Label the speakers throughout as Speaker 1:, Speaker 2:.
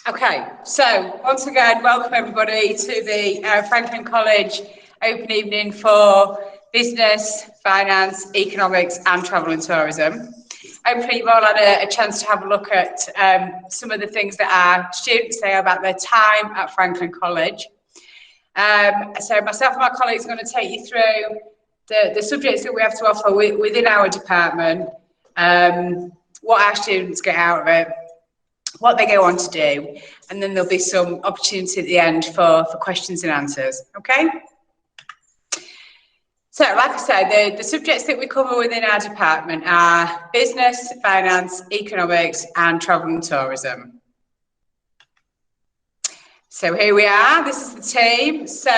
Speaker 1: Okay, so once again, welcome everybody to the Franklin College Open Evening for Business, Finance, Economics and Travel and Tourism. Hopefully you've all had a chance to have a look at some of the things that our students say about their time at Franklin College. So myself and my colleagues are going to take you through the subjects that we have to offer within our department, what our students get out of it, what they go on to do, and then there'll be some opportunity at the end for questions and answers, okay? So, like I said, the subjects that we cover within our department are business, finance, economics, and travel and tourism. So here we are, this is the team. So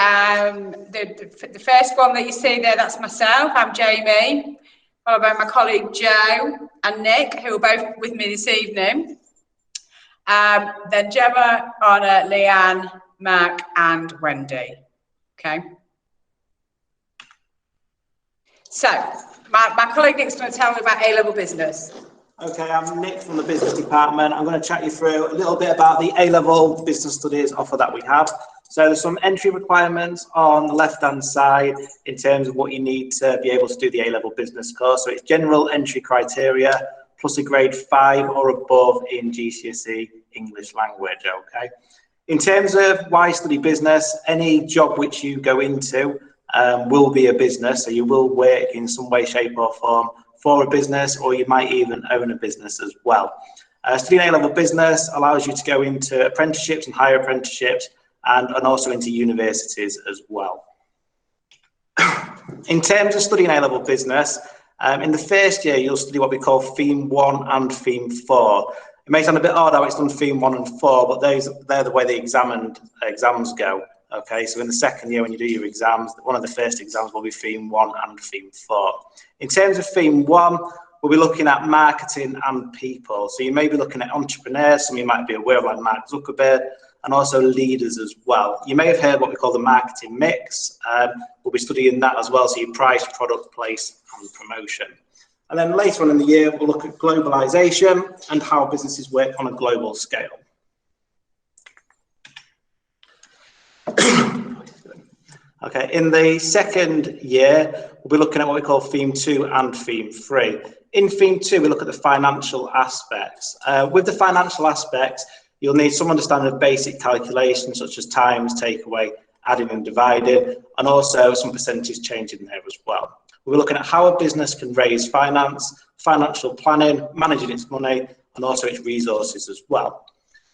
Speaker 1: the first one that you see there, that's myself, I'm Jamie, followed by my colleague Joe and Nick, who are both with me this evening. Then Gemma, Anna, Leanne, Mark, and Wendy. Okay. So, my colleague Nick's going to tell me about A-level business.
Speaker 2: Okay, I'm Nick from the business department. I'm going to chat you through a little bit about the A-level business studies offer that we have. So there's some entry requirements on the left-hand side in terms of what you need to be able to do the A-level business course. So it's general entry criteria, plus a grade 5 or above in GCSE English language, okay? In terms of why study business, any job which you go into will be a business, so you will work in some way, shape or form for a business, or you might even own a business as well. Studying A-level business allows you to go into apprenticeships and higher apprenticeships and also into universities as well. In terms of studying A-level business, in the first year, you'll study what we call Theme 1 and Theme 4. It may sound a bit odd how it's done Theme 1 and 4, but they're the way the exams go. Okay, so in the second year when you do your exams, one of the first exams will be Theme 1 and Theme 4. In terms of Theme 1, we'll be looking at marketing and people. So you may be looking at entrepreneurs, some of you might be aware of like Mark Zuckerberg, and also leaders as well. You may have heard what we call the marketing mix. We'll be studying that as well, so your price, product, place, and promotion. And then later on in the year, we'll look at globalization and how businesses work on a global scale. Okay, in the second year, we'll be looking at what we call Theme 2 and Theme 3. In Theme 2, we look at the financial aspects. With the financial aspects, you'll need some understanding of basic calculations such as times, takeaway, adding and dividing, and also some percentage change in there as well. We're looking at how a business can raise finance, financial planning, managing its money, and also its resources as well.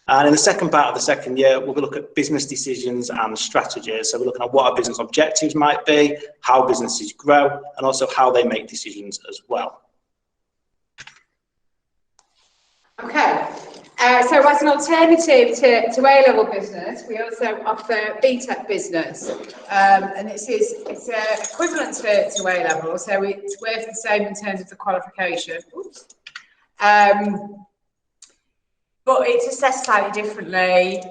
Speaker 2: And in the second part of the second year, we'll look at business decisions and strategies. So we're looking at what our business objectives might be, how businesses grow, and also how they make decisions as well. Okay.
Speaker 1: So as an alternative to A-level business, we also offer BTech Business, and it's equivalent to A-level, so it's worth the same in terms of the qualification. But it's assessed slightly differently.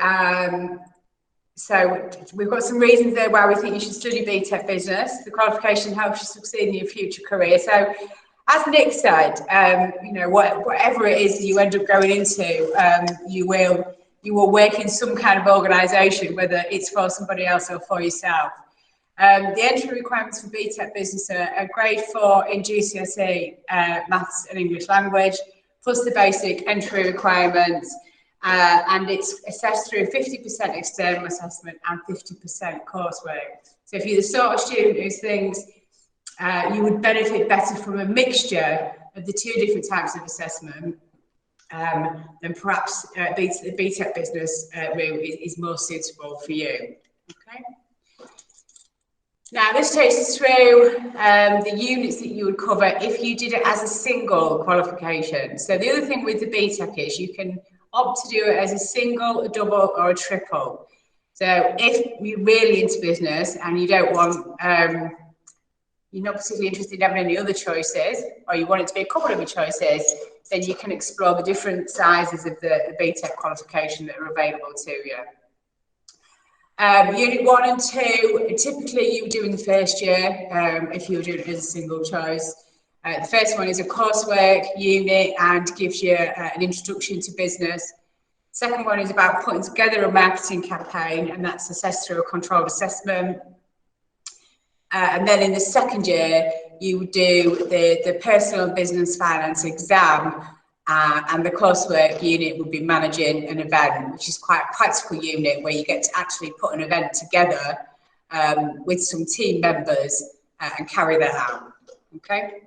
Speaker 1: So we've got some reasons there why we think you should study BTech Business. The qualification helps you succeed in your future career. So, as Nick said, you know, whatever it is that you end up going into, you will work in some kind of organisation, whether it's for somebody else or for yourself. The entry requirements for BTech Business are grade 4 in GCSE Maths and English Language, plus the basic entry requirements, and it's assessed through 50% external assessment and 50% coursework. So if you're the sort of student who thinks you would benefit better from a mixture of the two different types of assessment, then perhaps the BTech Business route is more suitable for you. Okay. Now, this takes us through the units that you would cover if you did it as a single qualification. So the other thing with the BTech is you can opt to do it as a single, a double, or a triple. So if you're really into business and you don't want, you're not particularly interested in having any other choices, or you want it to be a couple of your choices, then you can explore the different sizes of the BTech qualification that are available to you. Unit 1 and 2, typically you would do in the first year if you were doing it as a single choice. The first one is a coursework unit and gives you an introduction to business. Second one is about putting together a marketing campaign, and that's assessed through a controlled assessment. And then in the second year, you would do the personal and business finance exam, and the coursework unit would be managing an event, which is quite a practical unit where you get to actually put an event together with some team members and carry that out. Okay.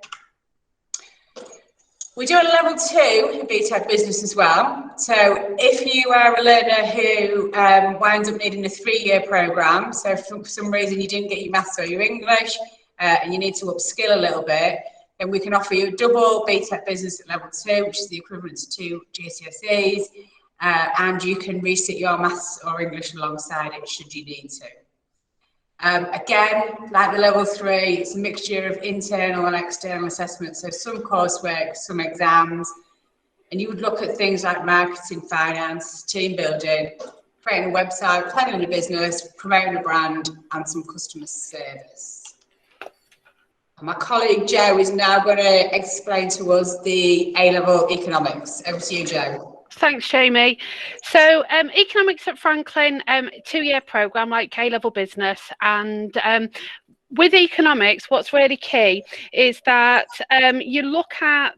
Speaker 1: We do a level 2 in BTech Business as well. So if you are a learner who winds up needing a 3-year programme, so for some reason you didn't get your maths or your English and you need to upskill a little bit, then we can offer you a double BTech Business at level 2, which is the equivalent to 2 GCSEs, and you can resit your maths or English alongside it should you need to. Again, like the level 3, it's a mixture of internal and external assessments, so some coursework, some exams, and you would look at things like marketing, finance, team building, creating a website, planning a business, promoting a brand, and some customer service. And my colleague Jo is now going to explain to us the A-level economics. Over to you, Jo.
Speaker 3: Thanks, Jamie. So economics at Franklin, 2-year programme like A-level business, and with economics, what's really key is that you look at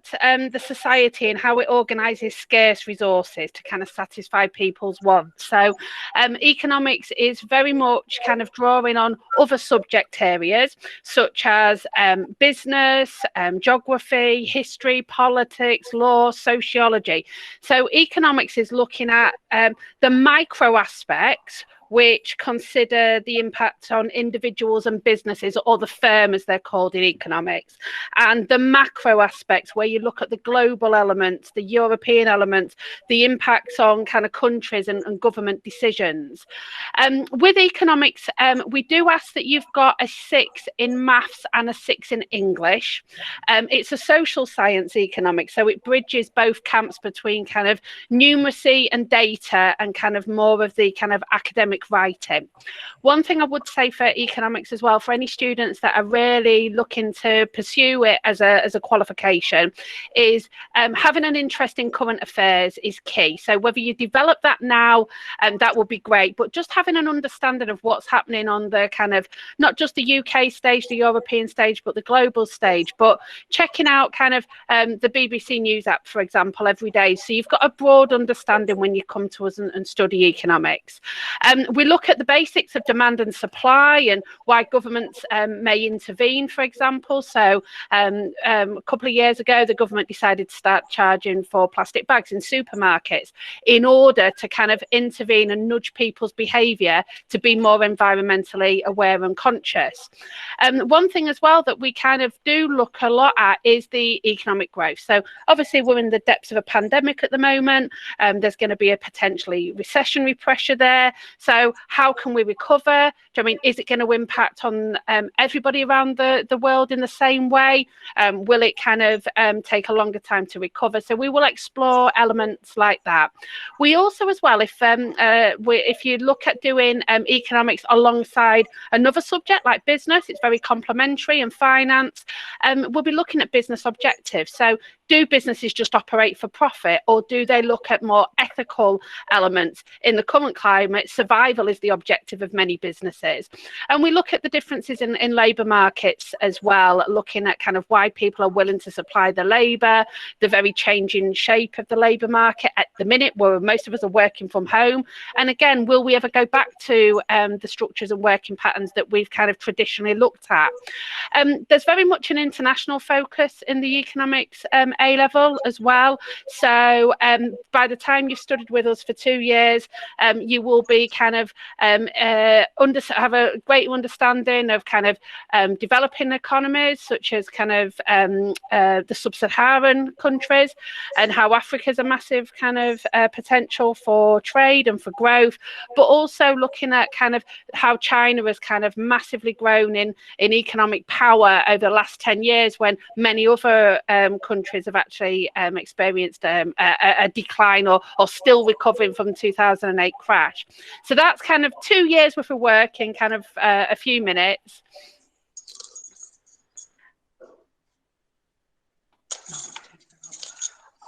Speaker 3: the society and how it organises scarce resources to kind of satisfy people's wants. So economics is very much kind of drawing on other subject areas such as business, geography, history, politics, law, sociology. So economics is looking at the micro aspects which consider the impact on individuals and businesses, or the firm as they're called in economics, and the macro aspects where you look at the global elements, the European elements, the impacts on kind of countries and government decisions. With economics, we do ask that you've got a 6 in maths and a 6 in English. It's a social science economics, so it bridges both camps between kind of numeracy and data and kind of more of the kind of academic writing. One thing I would say for economics as well, for any students that are really looking to pursue it as a qualification, is having an interest in current affairs is key. So whether you develop that now, that would be great, but just having an understanding of what's happening on the kind of, not just the UK stage, the European stage, but the global stage, but checking out kind of the BBC News app, for example, every day. So you've got a broad understanding when you come to us and study economics. We look at the basics of demand and supply and why governments may intervene, for example. So a couple of years ago, the government decided to start charging for plastic bags in supermarkets in order to kind of intervene and nudge people's behaviour to be more environmentally aware and conscious. One thing as well that we kind of do look a lot at is the economic growth. So obviously we're in the depths of a pandemic at the moment. There's going to be a potentially recessionary pressure there. So how can we recover? Do I mean, is it going to impact on everybody around the world in the same way? Will it kind of take a longer time to recover? So we will explore elements like that. We also, as well, if you look at doing economics alongside another subject like business, it's very complementary, and finance, we'll be looking at business objectives. So do businesses just operate for profit, or do they look at more ethical elements? In the current climate, survival is the objective of many businesses. And we look at the differences in labour markets as well, looking at kind of why people are willing to supply the labour, the very changing shape of the labour market at the minute where most of us are working from home. And again, will we ever go back to the structures and working patterns that we've kind of traditionally looked at? There's very much an international focus in the economics A-level as well. So by the time you've studied with us for 2 years, you will be kind of have a great understanding of kind of developing economies, such as kind of the sub-Saharan countries, and how Africa's a massive kind of potential for trade and for growth, but also looking at kind of how China has kind of massively grown in economic power over the last 10 years, when many other countries have actually experienced a decline or still recovering from the 2008 crash. So that's kind of 2 years worth of work in kind of a few minutes.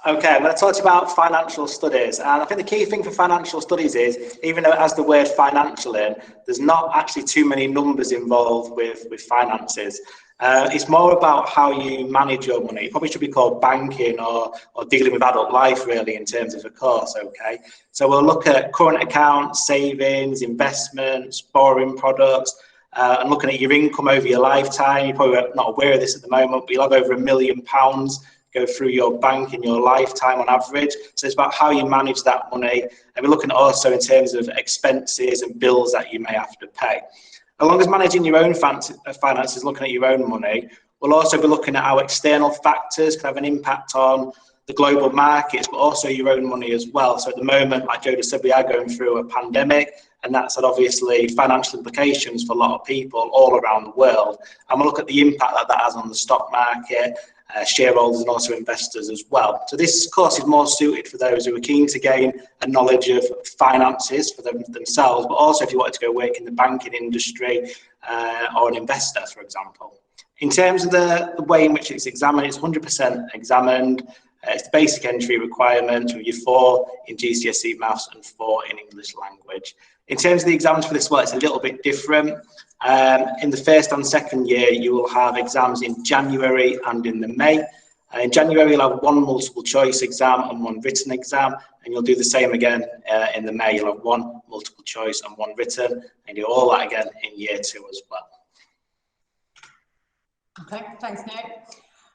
Speaker 2: Okay, I'm going to talk to you about financial studies, and I think the key thing for financial studies is, even though it has the word financial in, there's not actually too many numbers involved with finances. It's more about how you manage your money. It probably should be called banking or dealing with adult life, really, in terms of a course, okay? So we'll look at current accounts, savings, investments, borrowing products, and looking at your income over your lifetime. You're probably not aware of this at the moment, but you'll have over £1 million go through your bank in your lifetime on average. So it's about how you manage that money. And we're looking also in terms of expenses and bills that you may have to pay. Along as managing your own finances, looking at your own money, we'll also be looking at how external factors can have an impact on the global markets, but also your own money as well. So at the moment, like Joe said, we are going through a pandemic, and that's had obviously financial implications for a lot of people all around the world. And we'll look at the impact that that has on the stock market, shareholders and also investors as well. So this course is more suited for those who are keen to gain a knowledge of finances for themselves, but also if you wanted to go work in the banking industry or an investor, for example. In terms of the way in which it's examined, it's 100% examined. It's the basic entry requirement with your 4 in GCSE maths and 4 in English language. In terms of the exams for this, well, it's a little bit different. In the first and second year, you will have exams in January and in the May. In January, you'll have 1 multiple choice exam and 1 written exam, and you'll do the same again in the May. You'll have 1 multiple choice and 1 written, and do all that again in year 2 as well.
Speaker 1: Okay, thanks, Nick.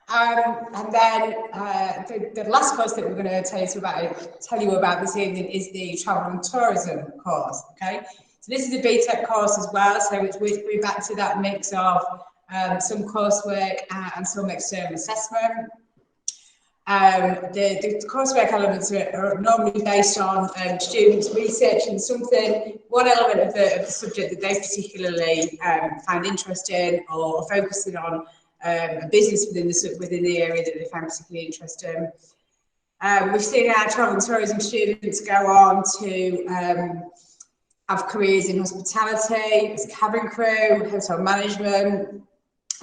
Speaker 1: And then the last course that we're going to tell you about this evening is the Travel and Tourism course. Okay, so this is a BTech course as well, so we're back to that mix of some coursework and some external assessment. The coursework elements are normally based on students researching one element of the subject that they particularly find interesting or focusing on. A business within the area that they find particularly interesting. We've seen our travel and tourism students go on to have careers in hospitality, as cabin crew, hotel management,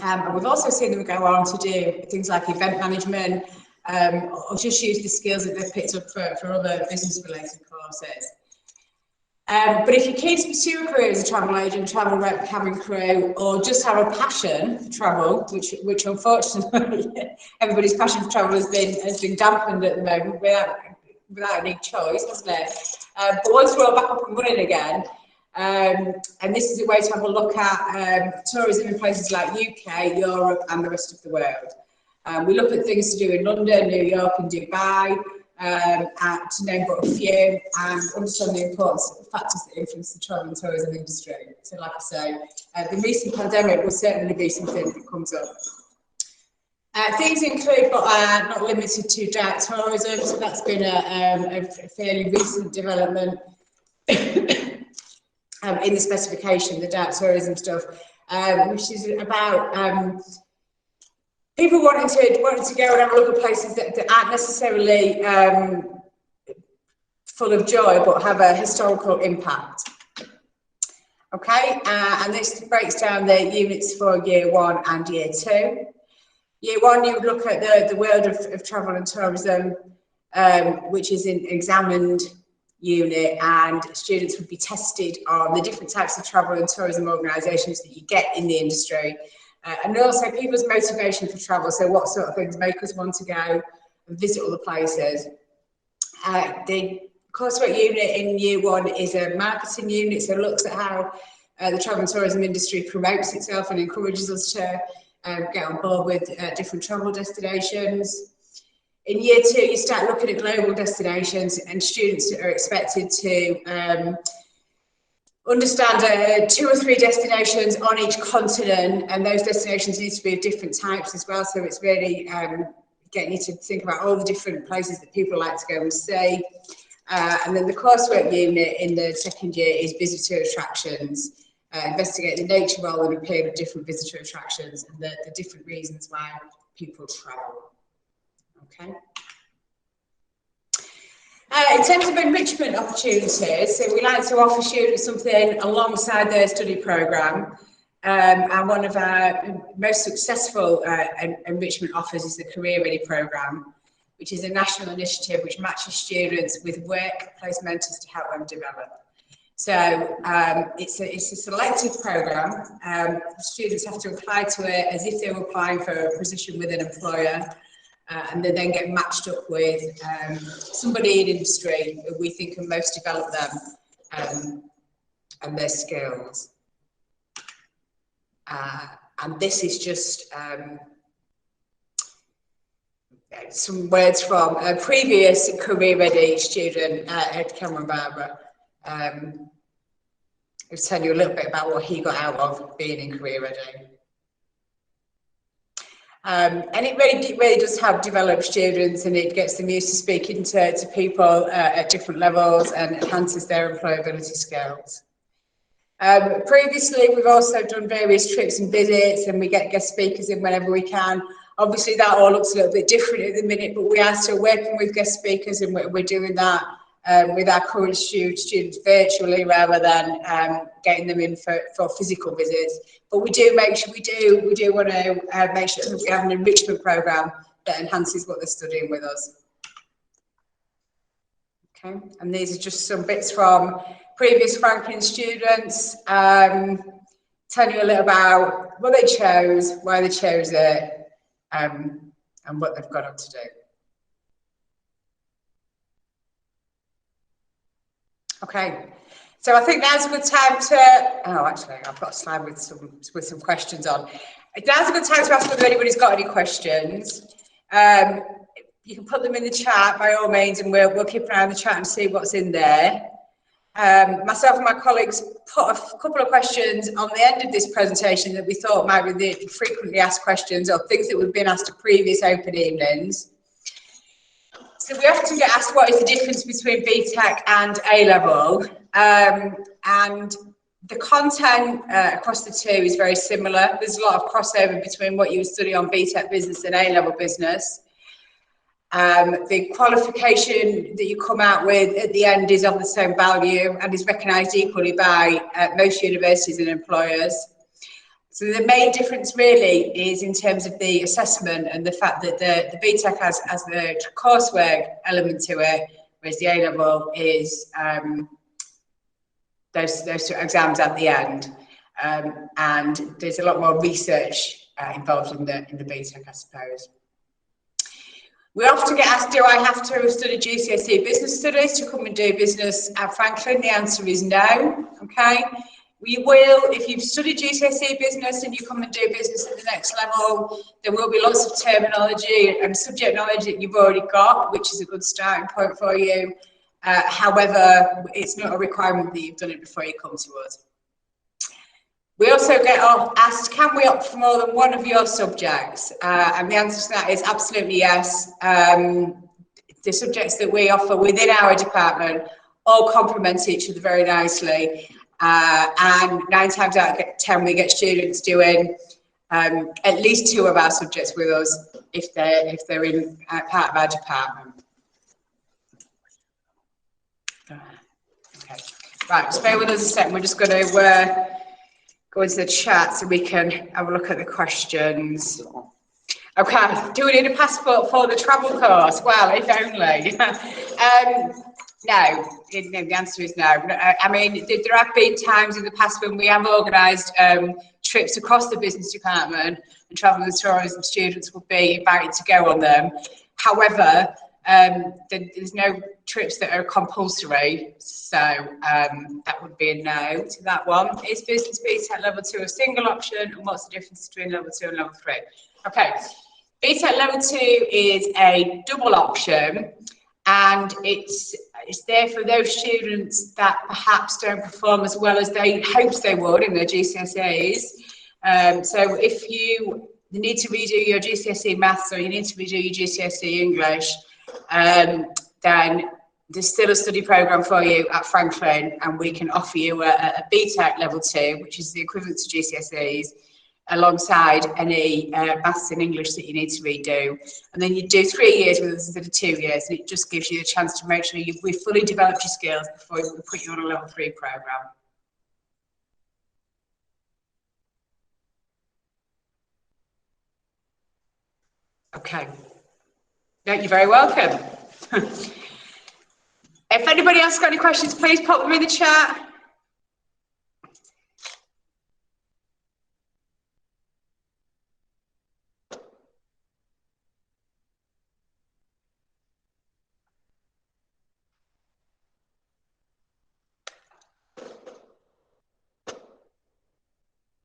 Speaker 1: and we've also seen them go on to do things like event management, or just use the skills that they've picked up for other business-related courses. But if you're keen to pursue a career as a travel agent, travel rep, cabin crew, or just have a passion for travel, which unfortunately everybody's passion for travel has been dampened at the moment without any choice, hasn't it? But once we're all back up and running again, and this is a way to have a look at tourism in places like UK, Europe, and the rest of the world. We look at things to do in London, New York, and Dubai. To name but a few, and understand the importance of factors that influence the travel and tourism industry. So like I say, the recent pandemic will certainly be something that comes up. Things include, but are not limited to, dark tourism, so that's been a fairly recent development in the specification, the dark tourism stuff, which is about people wanting to go and have a look at places that aren't necessarily full of joy, but have a historical impact. Okay, and this breaks down the units for year 1 and year 2. Year 1, you would look at the world of travel and tourism, which is an examined unit, and students would be tested on the different types of travel and tourism organisations that you get in the industry. And also people's motivation for travel, so what sort of things make us want to go and visit other places. The coursework unit in year 1 is a marketing unit, so it looks at how the travel and tourism industry promotes itself and encourages us to get on board with different travel destinations. In year 2, you start looking at global destinations, and students are expected to understand 2 or 3 destinations on each continent, and those destinations need to be of different types as well, so it's really getting you to think about all the different places that people like to go and see. And then the coursework unit in the second year is visitor attractions, investigate the nature, role and appeal of different visitor attractions and the different reasons why people travel. Okay. In terms of enrichment opportunities, so we like to offer students something alongside their study programme, and one of our most successful enrichment offers is the Career Ready programme, which is a national initiative which matches students with workplace mentors to help them develop. So it's a selective programme. Students have to apply to it as if they were applying for a position with an employer, and they then get matched up with somebody in industry who we think can most develop them and their skills. And this is just some words from a previous Career Ready student, Ed Cameron Barber. I'll tell you a little bit about what he got out of being in Career Ready. And it really does help develop students, and it gets them used to speaking to people at different levels and enhances their employability skills. Previously, we've also done various trips and visits, and we get guest speakers in whenever we can. Obviously, that all looks a little bit different at the minute, but we are still working with guest speakers, and we're doing that with our current students virtually rather than getting them in for physical visits. But we do make sure we do want to make sure that we have an enrichment programme that enhances what they're studying with us. Okay, and these are just some bits from previous Franklin students, telling you a little about what they chose, why they chose it, and what they've got on to do. Okay, so I think now's a good time to, oh, actually, I've got a slide with some questions on. Now's a good time to ask whether anybody's got any questions. You can put them in the chat by all means, and we'll keep an eye on the chat and see what's in there. Myself and my colleagues put a couple of questions on the end of this presentation that we thought might be the frequently asked questions or things that we've been asked at previous open evenings. So we often get asked what is the difference between BTech and A-level, and the content across the two is very similar. There's a lot of crossover between what you would study on BTech Business and A-level Business. The qualification that you come out with at the end is of the same value and is recognised equally by most universities and employers. So the main difference really is in terms of the assessment and the fact that the BTech has the coursework element to it, whereas the A-level is those two exams at the end. And there's a lot more research involved in the BTech, I suppose. We often get asked, do I have to study GCSE Business Studies to come and do business at Franklin? The answer is no, okay? You will, if you've studied GCSE Business and you come and do business at the next level, there will be lots of terminology and subject knowledge that you've already got, which is a good starting point for you. However, it's not a requirement that you've done it before you come to us. We also get asked, can we opt for more than one of your subjects? And the answer to that is absolutely yes. The subjects that we offer within our department all complement each other very nicely. And 9 times out of 10, we get students doing at least 2 of our subjects with us if they're in part of our department. Okay, right, just bear with us a second. We're just going to go into the chat so we can have a look at the questions. Okay, do we need a passport for the travel course? Well, if only. No, the answer is no. I mean, there have been times in the past when we have organised trips across the business department, and travel and tourism students would be invited to go on them. However, there's no trips that are compulsory, so that would be a no to that one. Is Business BTech Level 2 a single option, and what's the difference between Level 2 and Level 3? Okay, BTech Level 2 is a double option, and it's there for those students that perhaps don't perform as well as they hoped they would in their GCSEs. So if you need to redo your GCSE Maths or you need to redo your GCSE English, then there's still a study programme for you at Franklin, and we can offer you a BTech Level 2, which is the equivalent to GCSEs, alongside any Maths and English that you need to redo. And then you do 3 years with us instead of 2 years, and it just gives you a chance to make sure we've fully developed your skills before we put you on a Level 3 programme. Okay. No, you're very welcome. If anybody else got any questions, please pop them in the chat.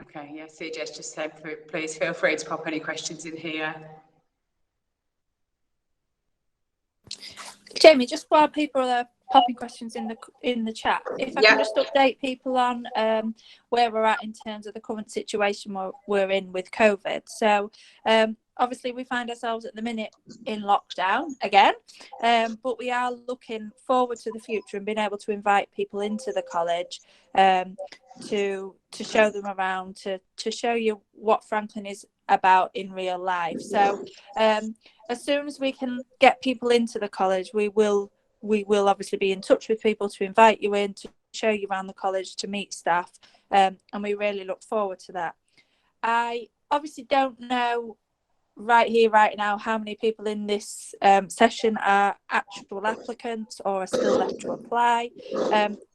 Speaker 1: Okay, yeah, CJ's just said, please feel free to pop any questions in here.
Speaker 4: Jamie, just while people are popping questions in the chat, if I can just update people on where we're at in terms of the current situation we're in with COVID. So obviously we find ourselves at the minute in lockdown again, but we are looking forward to the future and being able to invite people into the college to show them around, to show you what Franklin is about in real life. So as soon as we can get people into the college, we will obviously be in touch with people to invite you in, to show you around the college, to meet staff, and we really look forward to that. I obviously don't know right here, right now, how many people in this session are actual applicants or are still left to apply.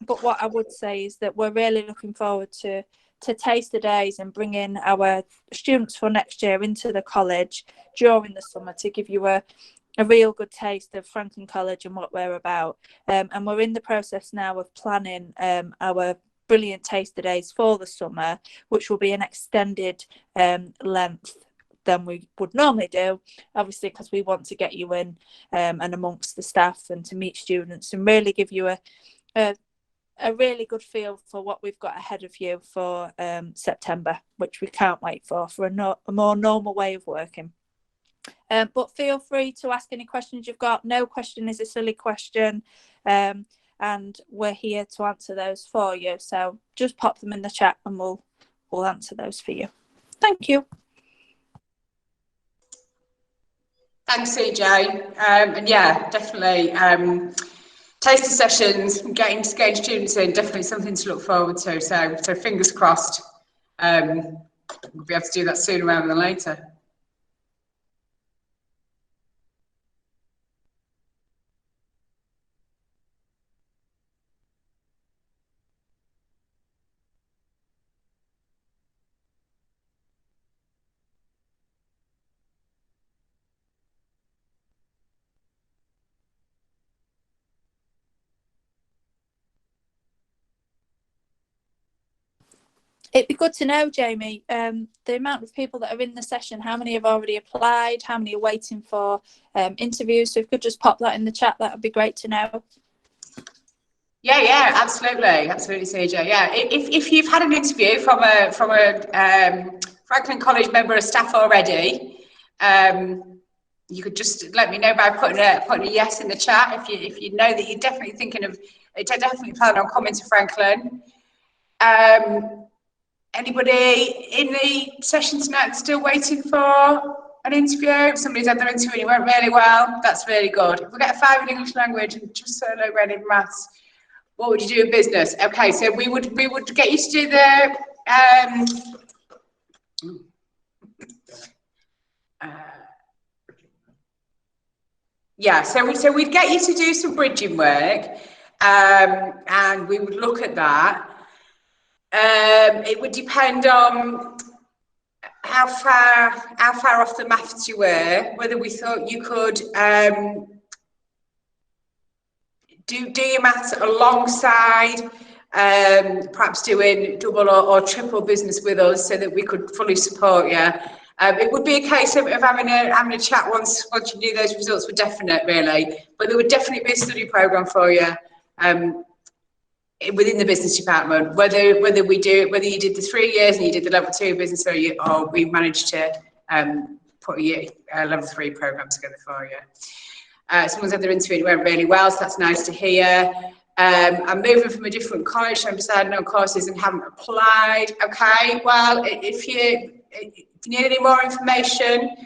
Speaker 4: But what I would say is that we're really looking forward to taste the days and bringing our students for next year into the college during the summer to give you a real good taste of Franklin College and what we're about. And we're in the process now of planning our brilliant taster days for the summer, which will be an extended length than we would normally do, obviously because we want to get you in and amongst the staff and to meet students and really give you a really good feel for what we've got ahead of you for September, which we can't wait for a more normal way of working. But feel free to ask any questions you've got. No question is a silly question, and we're here to answer those for you. So just pop them in the chat and we'll answer those for you. Thank you.
Speaker 1: Thanks, CJ. And yeah, definitely. Taster sessions, getting students in, definitely something to look forward to. So fingers crossed, we'll be able to do that sooner rather than later.
Speaker 4: It'd be good to know, Jamie, the amount of people that are in the session, how many have already applied, how many are waiting for interviews. So if you could just pop that in the chat, that would be great to know.
Speaker 1: Yeah, absolutely, CJ. Yeah, if you've had an interview from a Franklin College member of staff already, you could just let me know by putting a yes in the chat if you know that you're definitely definitely plan on coming to Franklin. Anybody in the session tonight still waiting for an interview? If somebody's had their interview and it went really well, that's really good. If we get a 5 in English language and just so low grade in maths, what would you do in business? Okay, so we would get you to do the so we'd get you to do some bridging work, and we would look at that. It would depend on how far off the maths you were, whether we thought you could do your maths alongside perhaps doing double or triple business with us so that we could fully support you. It would be a case of having a chat once you knew those results were definite, really. But there would definitely be a study programme for you within the business department, whether you did the 3 years and you did the level 2 business, or we managed to put a level 3 programme together for you. Someone's had their interview and it went really well, so that's nice to hear. I'm moving from a different college, so I'm deciding on courses and haven't applied. Okay, well, if you need any more information,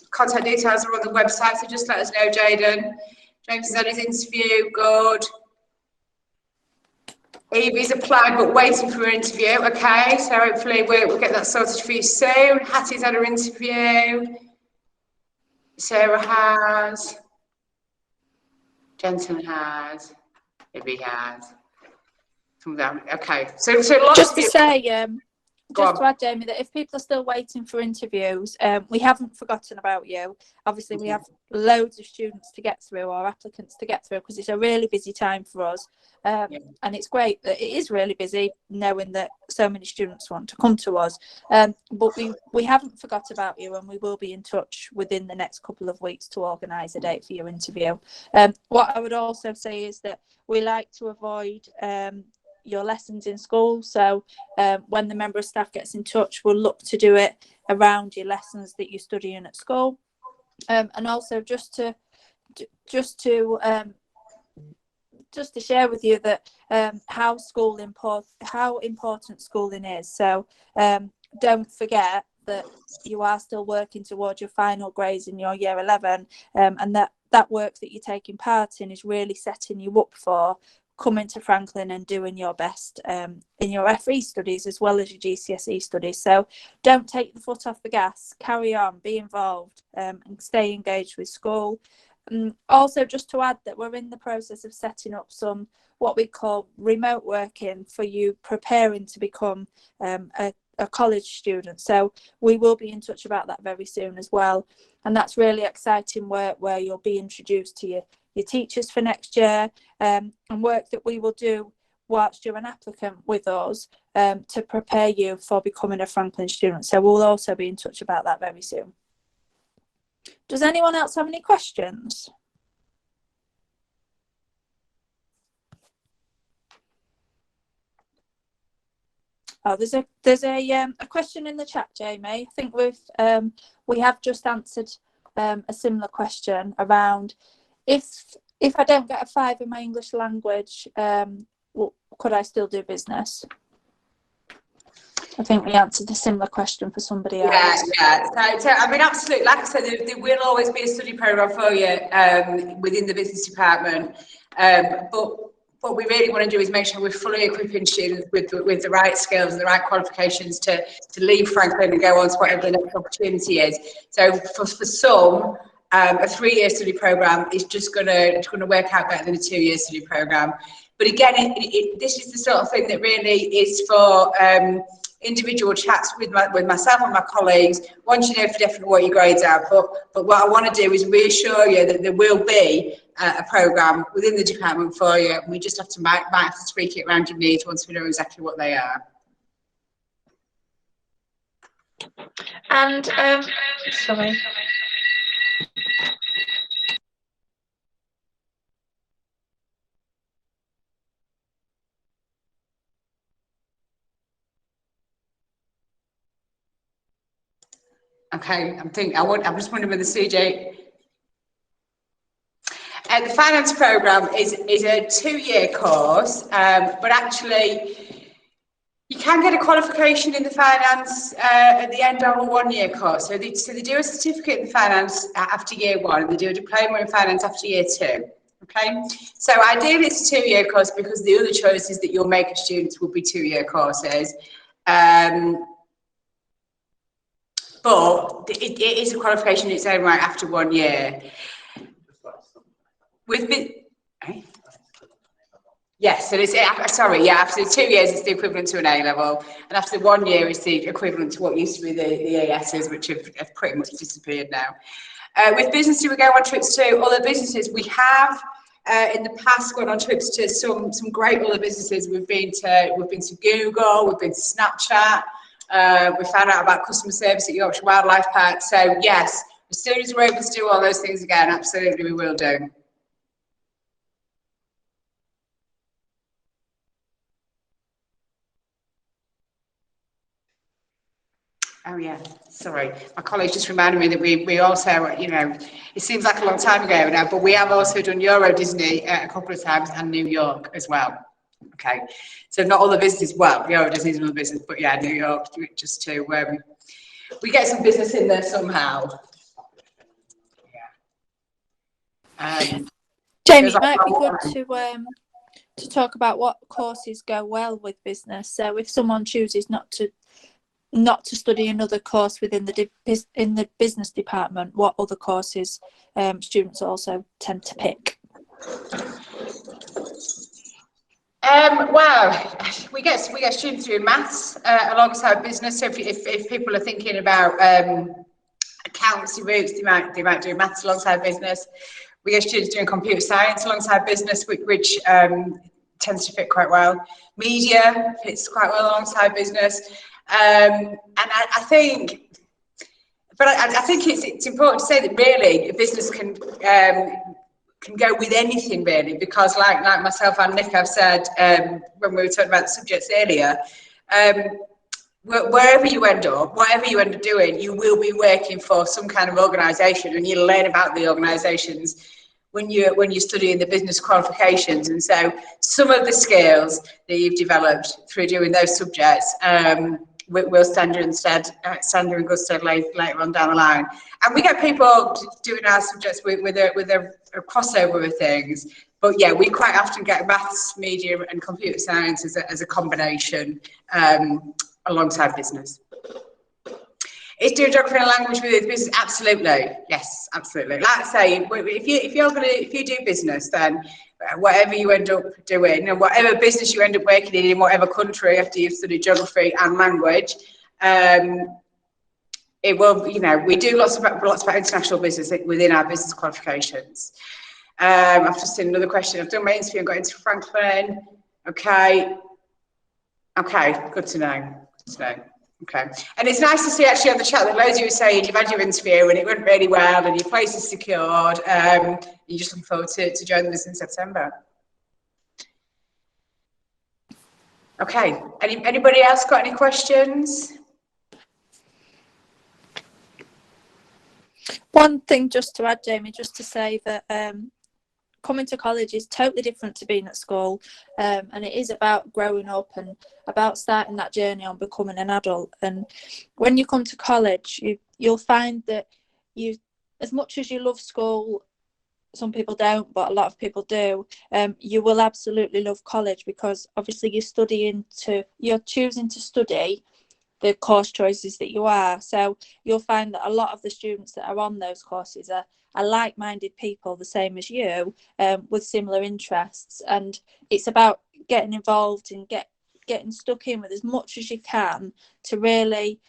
Speaker 1: contact details are on the website, so just let us know, Jaden. James has had his interview, good. Evie's applied but waiting for an interview. Okay, so hopefully we'll get that sorted for you soon. Hattie's had her interview. Sarah has, Jensen has, Ibby has. Okay, so lots
Speaker 4: just
Speaker 1: of
Speaker 4: to
Speaker 1: you.
Speaker 4: say, just to add, Jamie, that if people are still waiting for interviews, we haven't forgotten about you. Obviously, we have loads of students to get through, or applicants to get through, because it's a really busy time for us. And it's great that it is really busy, knowing that so many students want to come to us. But we haven't forgot about you, and we will be in touch within the next couple of weeks to organise a date for your interview. What I would also say is that we like to avoid your lessons in school, so when the member of staff gets in touch, we'll look to do it around your lessons that you're studying at school. And also just to share with you that how important schooling is. So don't forget that you are still working towards your final grades in your year 11, and that work that you're taking part in is really setting you up for coming to Franklin and doing your best in your FE studies as well as your GCSE studies. So don't take the foot off the gas, carry on, be involved, and stay engaged with school. Also, just to add that we're in the process of setting up some what we call remote working for you preparing to become a college student. So we will be in touch about that very soon as well. And that's really exciting work where you'll be introduced to your teachers for next year, and work that we will do whilst you're an applicant with us to prepare you for becoming a Franklin student. So we'll also be in touch about that very soon. Does anyone else have any questions? Oh, there's a question in the chat, Jamie. I think we have just answered a similar question around if I don't get a 5 in my English language, could I still do business? I think we answered a similar question for somebody else.
Speaker 1: Yeah. So I mean, absolutely. Like I said, there will always be a study program for you within the business department. But what we really want to do is make sure we're fully equipping students with the right skills and the right qualifications to leave Franklin and go on to whatever the next opportunity is. So for some, a 3-year study program is just going to work out better than a 2-year study program. But again, this is the sort of thing that really is for individual chats with myself and my colleagues once you know for definite what your grades are. But what I want to do is reassure you that there will be a program within the department for you. We just might have to tweak it around your needs once we know exactly what they are.
Speaker 4: And sorry.
Speaker 1: Okay, I'm just wondering whether CJ. The finance program is a 2-year course, but actually you can get a qualification in the finance at the end of a 1-year course. So they do a certificate in finance after year 1, and they do a diploma in finance after year 2. Okay, so ideally it's a 2-year course because the other choices that you'll make as students will be 2-year courses. But it is a qualification in its own right after 1 year. Yes, so it's after 2 years it's the equivalent to an A level, and after 1 year it's the equivalent to what used to be the ASs, which have pretty much disappeared now. With business, we go on trips to other businesses. We have in the past gone on trips to some great other businesses. We've been to Google, we've been to Snapchat. We found out about customer service at Yorkshire Wildlife Park. So yes, as soon as we're able to do all those things again, absolutely we will do. Oh yeah, sorry. My colleague just reminded me that we also, you know, it seems like a long time ago now, but we have also done Euro Disney a couple of times and New York as well. Okay, so not all the business, well, Euro Disney's another business, but yeah, New York, just to, we get some business in there somehow. Yeah.
Speaker 4: Jamie, it might be good to talk about what courses go well with business. So if someone chooses not to not to study another course within in the business department, what other courses students also tend to pick?
Speaker 1: Well, we get students doing maths alongside business. So if people are thinking about accountancy routes, they might do maths alongside business. We get students doing computer science alongside business, which tends to fit quite well. Media fits quite well alongside business, and I think. But I think it's important to say that really a business can go with anything really, because like myself and Nick have said when we were talking about the subjects earlier, wherever you end up, whatever you end up doing, you will be working for some kind of organisation, and you'll learn about the organisations when you're studying the business qualifications. And so some of the skills that you've developed through doing those subjects will stand you in good stead later on down the line. And we get people doing our subjects with a crossover of things. But yeah, we quite often get maths, media and computer science as a combination alongside business. Is doing geography and language with business? Absolutely, yes, absolutely. Like I say, if you do business, then whatever you end up doing, and whatever business you end up working in whatever country after you've studied geography and language, it will. We do lots about international business within our business qualifications. I've just seen another question. I've done my interview and got into Franklin. Okay, good to know. Okay, and it's nice to see actually on the chat that loads of you were saying you've had your interview and it went really well and your place is secured. You're just looking forward to joining us in September. Okay, anybody else got any questions?
Speaker 4: One thing just to add, Jamie, just to say that coming to college is totally different to being at school, and it is about growing up and about starting that journey on becoming an adult. And when you come to college, you'll find that as much as you love school, some people don't, but a lot of people do, you will absolutely love college, because obviously you're choosing to study the course choices that you are. So you'll find that a lot of the students that are on those courses are like-minded people, the same as you, with similar interests. And it's about getting involved and getting stuck in with as much as you can to really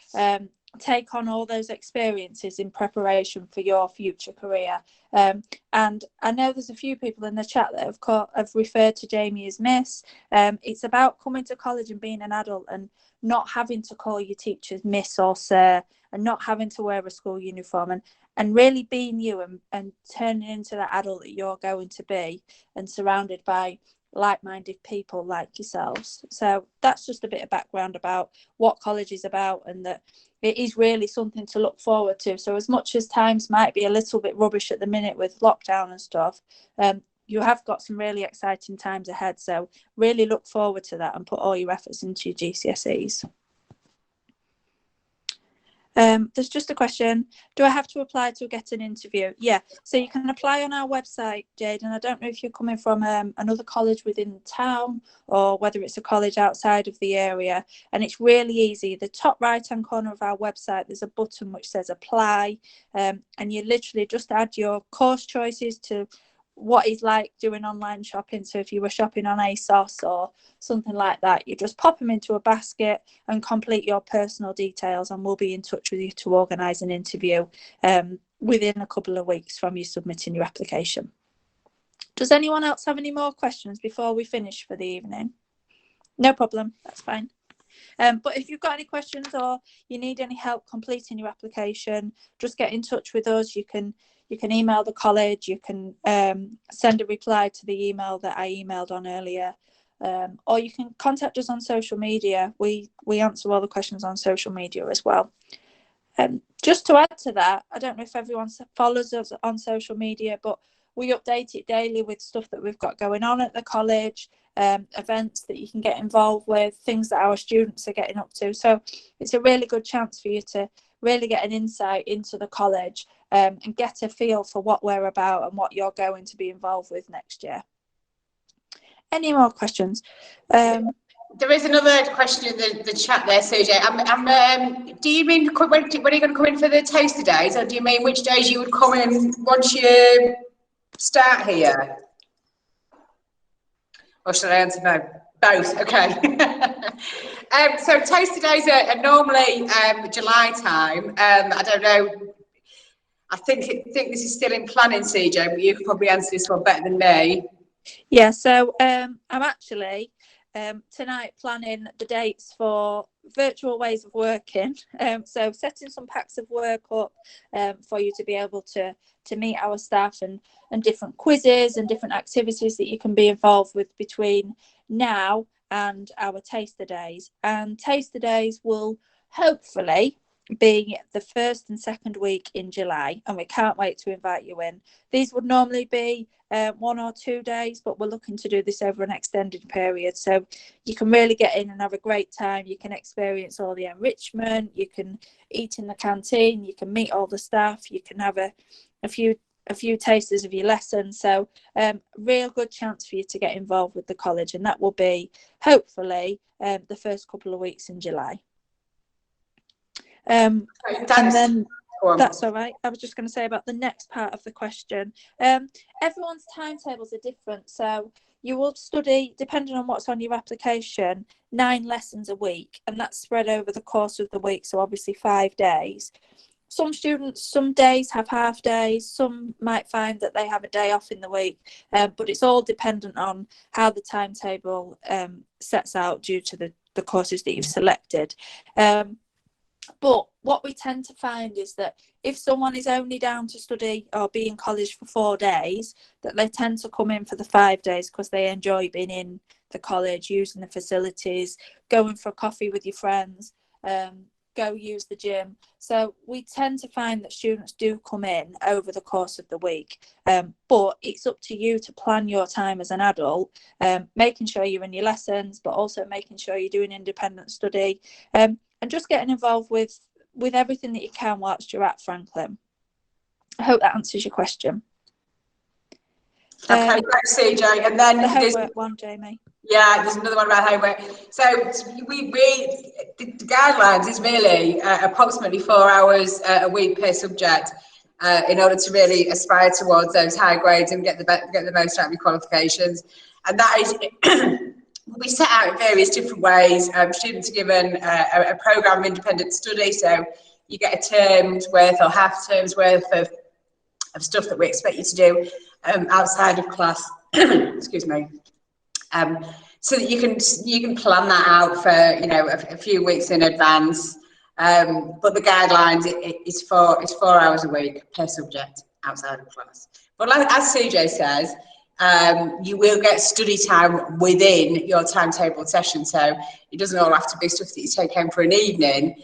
Speaker 4: take on all those experiences in preparation for your future career. And I know there's a few people in the chat that have referred to Jamie as Miss. It's about coming to college and being an adult and not having to call your teachers Miss or Sir, and not having to wear a school uniform, and really being you and turning into that adult that you're going to be, and surrounded by like-minded people like yourselves. So that's just a bit of background about what college is about, and that it is really something to look forward to. So as much as times might be a little bit rubbish at the minute with lockdown and stuff, you have got some really exciting times ahead. So really look forward to that and put all your efforts into your GCSEs. There's just a question. Do I have to apply to get an interview? Yeah, so you can apply on our website, Jade, and I don't know if you're coming from another college within town or whether it's a college outside of the area, and it's really easy. The top right hand corner of our website, there's a button which says apply, and you literally just add your course choices to what it's like doing online shopping. So if you were shopping on ASOS or something like that, you just pop them into a basket and complete your personal details, and we'll be in touch with you to organise an interview within a couple of weeks from you submitting your application. Does anyone else have any more questions before we finish for the evening? No problem, that's fine. But if you've got any questions or you need any help completing your application, just get in touch with us. You can email the college, you can send a reply to the email that I emailed on earlier, or you can contact us on social media. We answer all the questions on social media as well. Just to add to that, I don't know if everyone follows us on social media, but we update it daily with stuff that we've got going on at the college, events that you can get involved with, things that our students are getting up to. So it's a really good chance for you to really get an insight into the college and get a feel for what we're about and what you're going to be involved with next year. Any more questions?
Speaker 1: There is another question in the chat there, CJ. Do you mean when are you going to come in for the taster days, or do you mean which days you would come in once you start here? Or should I answer no? Both, okay. So taster days are normally July time. I don't know. I think this is still in planning, CJ, but you could probably answer this one better than me.
Speaker 4: Yeah, so I'm actually tonight planning the dates for virtual ways of working. So setting some packs of work up for you to be able to meet our staff and different quizzes and different activities that you can be involved with between now and our taster days. And taster days will hopefully be the first and second week in July, and we can't wait to invite you in. These would normally be 1 or 2 days, but we're looking to do this over an extended period, so you can really get in and have a great time. You can experience all the enrichment, you can eat in the canteen, you can meet all the staff, you can have a few tasters of your lessons. So real good chance for you to get involved with the college, and that will be hopefully the first couple of weeks in July. And then that's all right. I was just going to say about the next part of the question. Everyone's timetables are different, so you will study, depending on what's on your application, 9 lessons a week, and that's spread over the course of the week, so obviously 5 days. Some students, some days have half days, some might find that they have a day off in the week, but it's all dependent on how the timetable sets out due to the courses that you've selected. But what we tend to find is that if someone is only down to study or be in college for 4 days, that they tend to come in for the 5 days because they enjoy being in the college, using the facilities, going for a coffee with your friends, go use the gym. So we tend to find that students do come in over the course of the week, but it's up to you to plan your time as an adult, making sure you're in your lessons, but also making sure you're doing independent study, and just getting involved with everything that you can whilst you're at Franklin. I hope that answers your question.
Speaker 1: Okay, thanks, CJ. And then
Speaker 4: the homework one, Jamie.
Speaker 1: Yeah, there's another one about homework. So the guidelines is really approximately 4 hours a week per subject in order to really aspire towards those high grades and get the most out of your qualifications. And that is we set out in various different ways. Students are given a programme of independent study, so you get a term's worth or half term's worth of stuff that we expect you to do outside of class. Excuse me. So that you can plan that out for a few weeks in advance. But the guidelines is 4 hours a week per subject outside of class. But like as CJ says, you will get study time within your timetable session, so it doesn't all have to be stuff that you take home for an evening.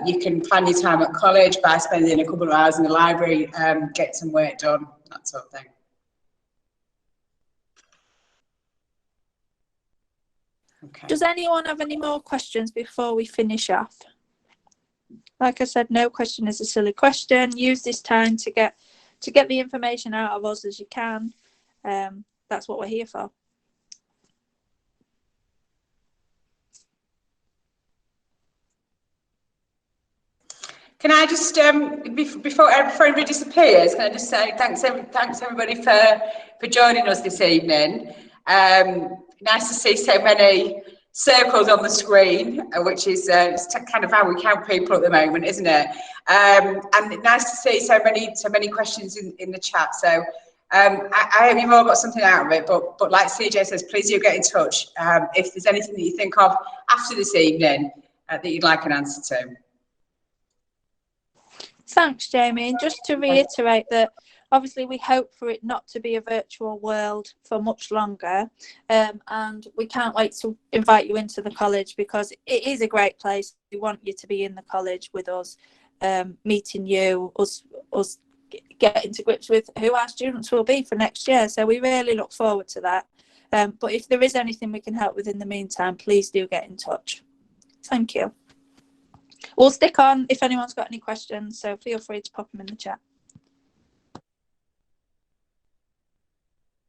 Speaker 1: You can plan your time at college by spending a couple of hours in the library, get some work done, that sort of thing. Okay.
Speaker 4: Does anyone have any more questions before we finish off? Like I said, no question is a silly question. Use this time to get the information out of us as you can. That's what we're here for.
Speaker 1: Can I just before everybody disappears, can I just say thanks everybody for joining us this evening. Nice to see so many circles on the screen, which is kind of how we count people at the moment, isn't it? And nice to see so many questions in the chat. So I hope you've all got something out of it. But like CJ says, please do get in touch if there's anything that you think of after this evening that you'd like an answer to.
Speaker 4: Thanks, Jamie. And just to reiterate that, obviously, we hope for it not to be a virtual world for much longer. And we can't wait to invite you into the college because it is a great place. We want you to be in the college with us, meeting you, us getting to grips with who our students will be for next year. So we really look forward to that. But if there is anything we can help with in the meantime, please do get in touch. Thank you. We'll stick on if anyone's got any questions, so feel free to pop them in the chat.